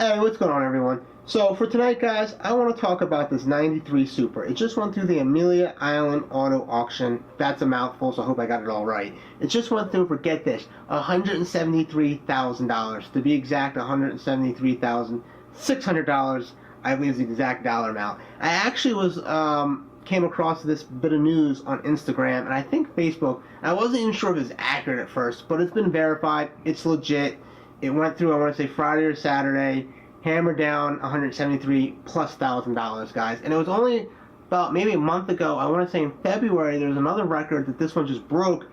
Hey, what's going on, everyone? So for tonight, guys, I want to talk about this 93 Supra. It just went through the Amelia Island auto auction. That's a mouthful, so I hope I got it all right. It just went through for, get this, $173,000. To be exact, $173,600, I believe is the exact dollar amount. I actually came across this bit of news on Instagram, and I think Facebook. I wasn't even sure if it was accurate at first, but it's been verified. It's legit. It went through, I want to say, Friday or Saturday, hammered down $173,000+, guys. And it was only about maybe a month ago, I want to say in February, there was another record that this one just broke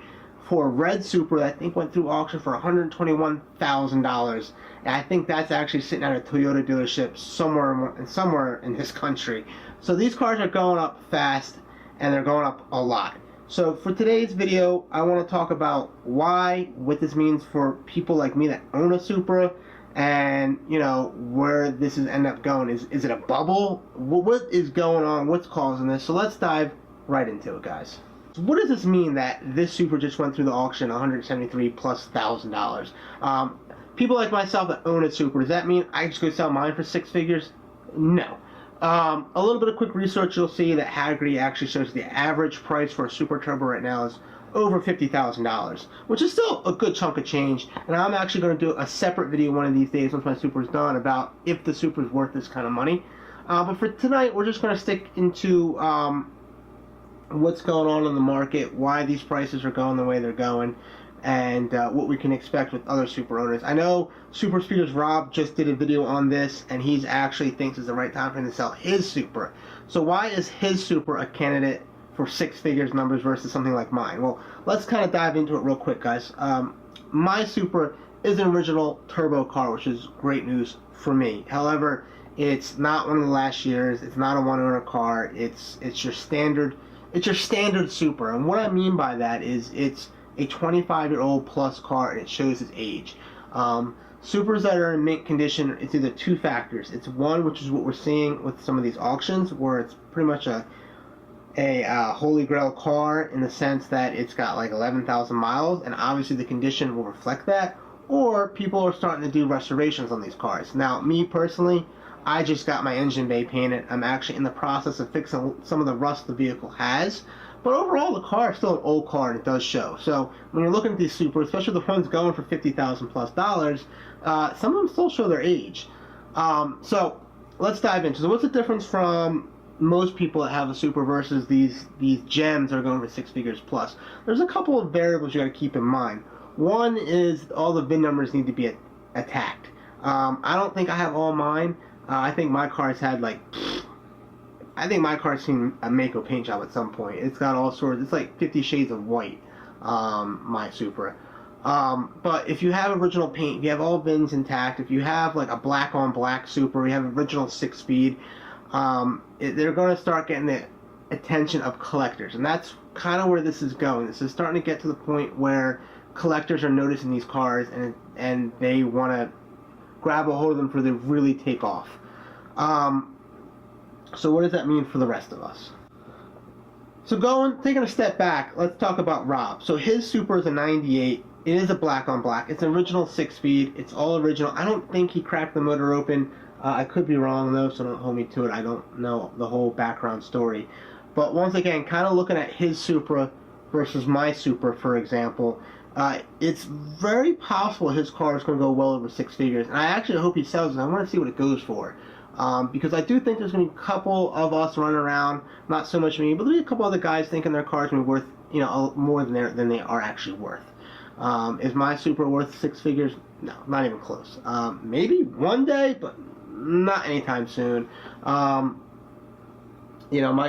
for a red Supra that I think went through auction for $121,000. And I think that's actually sitting at a Toyota dealership somewhere in this country. So these cars are going up fast, and they're going up a lot. So for today's video, I want to talk about what this means for people like me that own a Supra, and where this is end up going. Is it a bubble? What is going on? What's causing this? So let's dive right into it, guys. So what does this mean that this Supra just went through the auction $173,000+? People like myself that own a Supra, does that mean I just go sell mine for six figures? No. A little bit of quick research, you'll see that Hagerty actually shows the average price for a Supra Turbo right now is over $50,000, which is still a good chunk of change. And I'm actually going to do a separate video one of these days once my Supra is done about if the Supra is worth this kind of money. But for tonight, we're just going to stick into what's going on in the market, why these prices are going the way they're going, and what we can expect with other Supra owners. I know SuperspeedersRob just did a video on this, and he's actually thinks it's the right time for him to sell his Supra. So why is his Supra a candidate for six figures numbers versus something like mine? Well, let's kind of dive into it real quick, guys. My Supra is an original turbo car, which is great news for me. However, it's not one of the last years. It's not a one-owner car. It's your standard Supra. And what I mean by that is it's a 25-year-old plus car, and it shows its age. Supras that are in mint condition, it's either two factors. It's one, which is what we're seeing with some of these auctions, where it's pretty much a holy grail car in the sense that it's got like 11,000 miles, and obviously the condition will reflect that. Or people are starting to do restorations on these cars. Now, me personally, I just got my engine bay painted. I'm actually in the process of fixing some of the rust the vehicle has. But overall, the car is still an old car, and it does show. So when you're looking at these Supras, especially the ones going for $50,000+, some of them still show their age. So let's dive into. So what's the difference from most people that have a Supra versus these gems that are going for six figures plus? There's a couple of variables you got to keep in mind. One is all the VIN numbers need to be attacked. I don't think I have all mine. I think my car's had seen a Mako paint job at some point. It's got all sorts. It's like 50 shades of white. My Supra. But if you have original paint, if you have all VINs intact, if you have like a black on black Supra, you have original 6-speed, they're going to start getting the attention of collectors, and that's kind of where this is going. This is starting to get to the point where collectors are noticing these cars, and they want to grab a hold of them for they really take off. So what does that mean for the rest of us? So taking a step back, let's talk about Rob. So his Supra is a 98. It is a black on black. It's an original 6-speed. It's all original. I don't think he cracked the motor open. I could be wrong though, so don't hold me to it. I don't know the whole background story. But once again, kind of looking at his Supra versus my Supra, for example, it's very possible his car is going to go well over six figures. And I actually hope he sells it. I want to see what it goes for. Because I do think there's going to be a couple of us running around, not so much me, but there'll be a couple other guys thinking their cars will be worth, more than they are actually worth. Is my Supra worth six figures? No, not even close. Maybe one day, but not anytime soon. My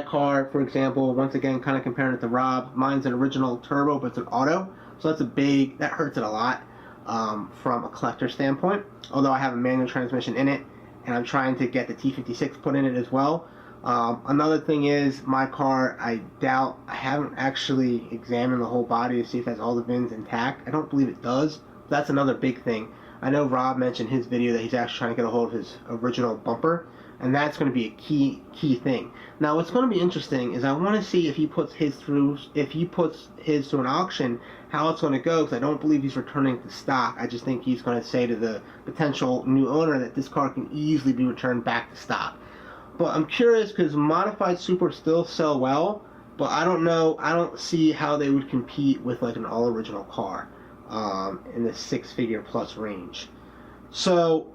car, for example, once again, kind of comparing it to Rob, mine's an original turbo, but it's an auto, so that hurts it a lot from a collector standpoint, although I have a manual transmission in it, and I'm trying to get the T56 put in it as well. Another thing is, my car, I haven't actually examined the whole body to see if it has all the VINs intact. I don't believe it does. That's another big thing. I know Rob mentioned in his video that he's actually trying to get a hold of his original bumper, and that's going to be a key thing. Now, what's going to be interesting is I want to see if he puts his through an auction, how it's going to go, because I don't believe he's returning to stock. I just think he's going to say to the potential new owner that this car can easily be returned back to stock. But I'm curious because modified Supras still sell well, but I don't know. I don't see how they would compete with like an all original car in the six-figure plus range. So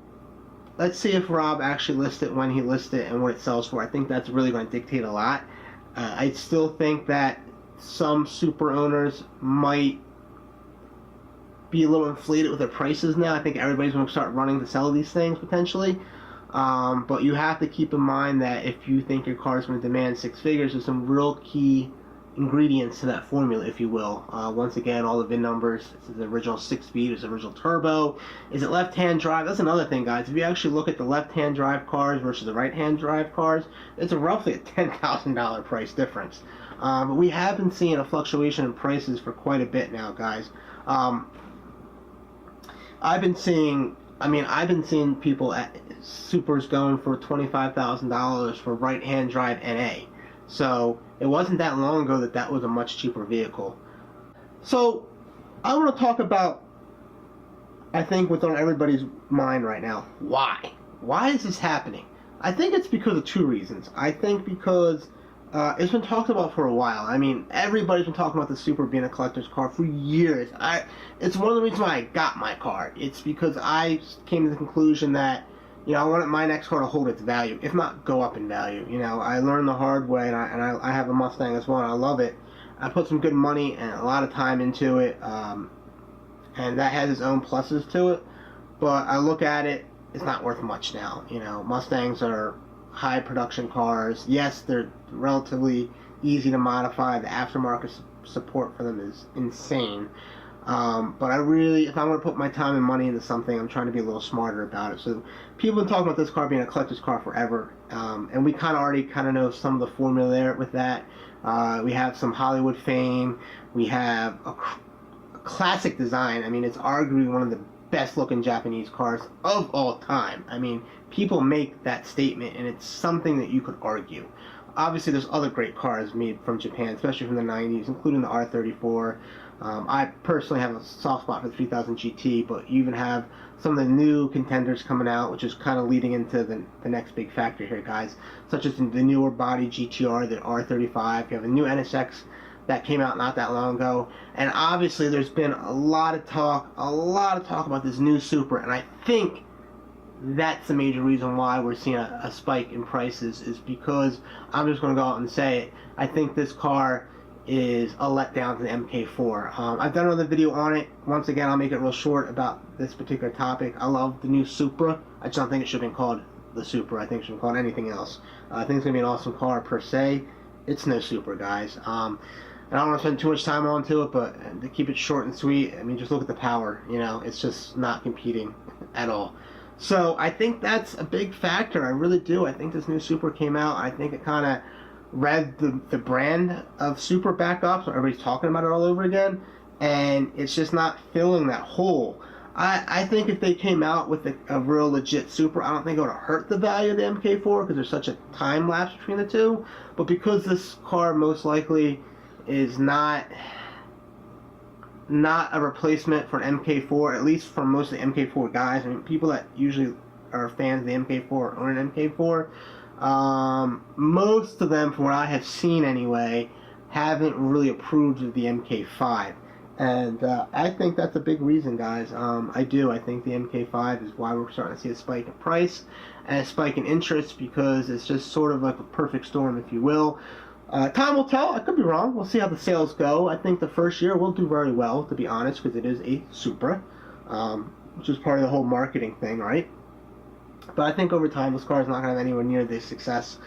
let's see if Rob actually lists it, when he lists it, and what it sells for. I think that's really going to dictate a lot. I still think that some Supra owners might be a little inflated with their prices now. I think everybody's going to start running to sell these things potentially. But you have to keep in mind that if you think your car is going to demand six figures, there's some real key ingredients to that formula, if you will. Once again, all the VIN numbers. Is the original 6-speed? Is the original turbo? Is it left-hand drive? That's another thing, guys. If you actually look at the left-hand drive cars versus the right-hand drive cars, it's roughly a $10,000 price difference. But we have been seeing a fluctuation in prices for quite a bit now, guys. I've been seeing people at Supers going for $25,000 for right-hand drive NA. So it wasn't that long ago that was a much cheaper vehicle. So I want to talk about, I think, what's on everybody's mind right now. Why? Why is this happening? I think it's because of two reasons. I think because it's been talked about for a while. I mean, everybody's been talking about the Supra being a collector's car for years. It's one of the reasons why I got my car. It's because I came to the conclusion that, I wanted my next car to hold its value, if not go up in value. I learned the hard way, and I have a Mustang as well, and I love it. I put some good money and a lot of time into it, and that has its own pluses to it. But I look at it, it's not worth much now. Mustangs are high production cars. Yes, they're relatively easy to modify. The aftermarket support for them is insane. But if I'm going to put my time and money into something, I'm trying to be a little smarter about it. So people have been talking about this car being a collector's car forever. And we already know some of the formula there with that. We have some Hollywood fame. We have a classic design. I mean, it's arguably one of the best looking Japanese cars of all time. I mean, people make that statement, and it's something that you could argue. Obviously, there's other great cars made from Japan, especially from the 90s, including the R34. I personally have a soft spot for the 3000 GT, but you even have some of the new contenders coming out, which is kind of leading into the next big factor here, guys, such as the newer body GTR, the R35. You have a new NSX that came out not that long ago, and obviously there's been a lot of talk about this new Supra, and I think that's the major reason why we're seeing a spike in prices, is because, I'm just going to go out and say it, I think this car is a letdown to the MK4. I've done another video on it. Once again, I'll make it real short about this particular topic. I love the new Supra. I just don't think it should have been called the Supra. I think it should have been called anything else. I think it's going to be an awesome car per se. It's no Supra, guys. And I don't want to spend too much time onto it, but to keep it short and sweet, I mean, just look at the power. It's just not competing at all. So I think that's a big factor. I really do. I think this new Supra came out. I think it kind of revved the brand of Supra back up, so everybody's talking about it all over again, and it's just not filling that hole. I think if they came out with a real legit Supra, I don't think it would have hurt the value of the MK4 because there's such a time lapse between the two. But because this car most likely is not a replacement for an MK4, at least for most of the MK4 guys. I mean, people that usually are fans of the MK4 or own an MK4, most of them, from what I have seen anyway, haven't really approved of the MK5. And I think that's a big reason, guys. I do. I think the MK5 is why we're starting to see a spike in price and a spike in interest, because it's just sort of like a perfect storm, if you will. Time will tell. I could be wrong. We'll see how the sales go. I think the first year will do very well, to be honest, because it is a Supra, which is part of the whole marketing thing, right? But I think over time, this car is not going to have anywhere near the success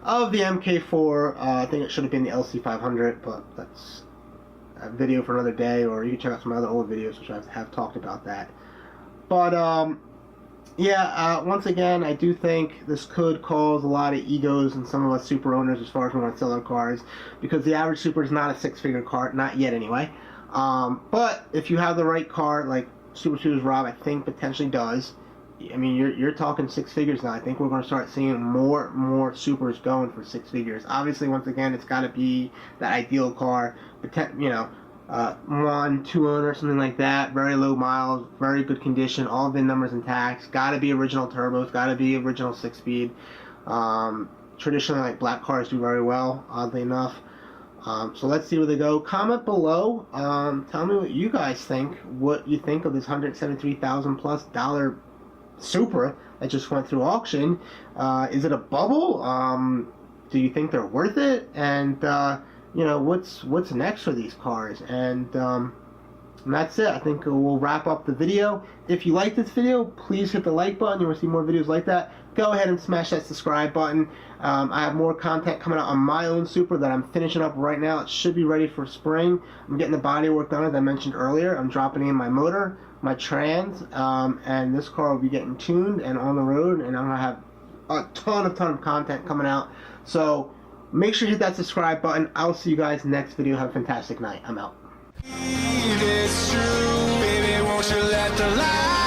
of the MK4. I think it should have been the LC500, but that's a video for another day, or you can check out some other old videos which I have talked about that. But once again, I do think this could cause a lot of egos in some of us Supra owners as far as we want to sell our cars, because the average Supra is not a six-figure car, not yet anyway. But if you have the right car, like SuperspeedersRob, I think, potentially does. I mean, you're talking six figures now. I think we're going to start seeing more Supers going for six figures. Obviously, once again, it's got to be that ideal car, you know, 1-2 owner, something like that. Very low miles, very good condition, all VIN numbers intact. Got to be original turbos, got to be original 6-speed. Traditionally, like black cars do very well, oddly enough. So let's see where they go. Comment below. Tell me what you guys think. What you think of this $173,000+ Supra that just went through auction. Is it a bubble? Do you think they're worth it? And you know, what's next for these cars? And that's it. I think we'll wrap up the video. If you like this video, please hit the like button. You want to see more videos like that, go ahead and smash that subscribe button. I have more content coming out on my own Supra that I'm finishing up right now. It should be ready for spring. I'm getting the body work done, as I mentioned earlier. I'm dropping in my motor, my trans, and this car will be getting tuned and on the road, and I'm going to have a ton of content coming out. So make sure you hit that subscribe button. I'll see you guys next video. Have a fantastic night. I'm out. It's true, baby, won't you let the light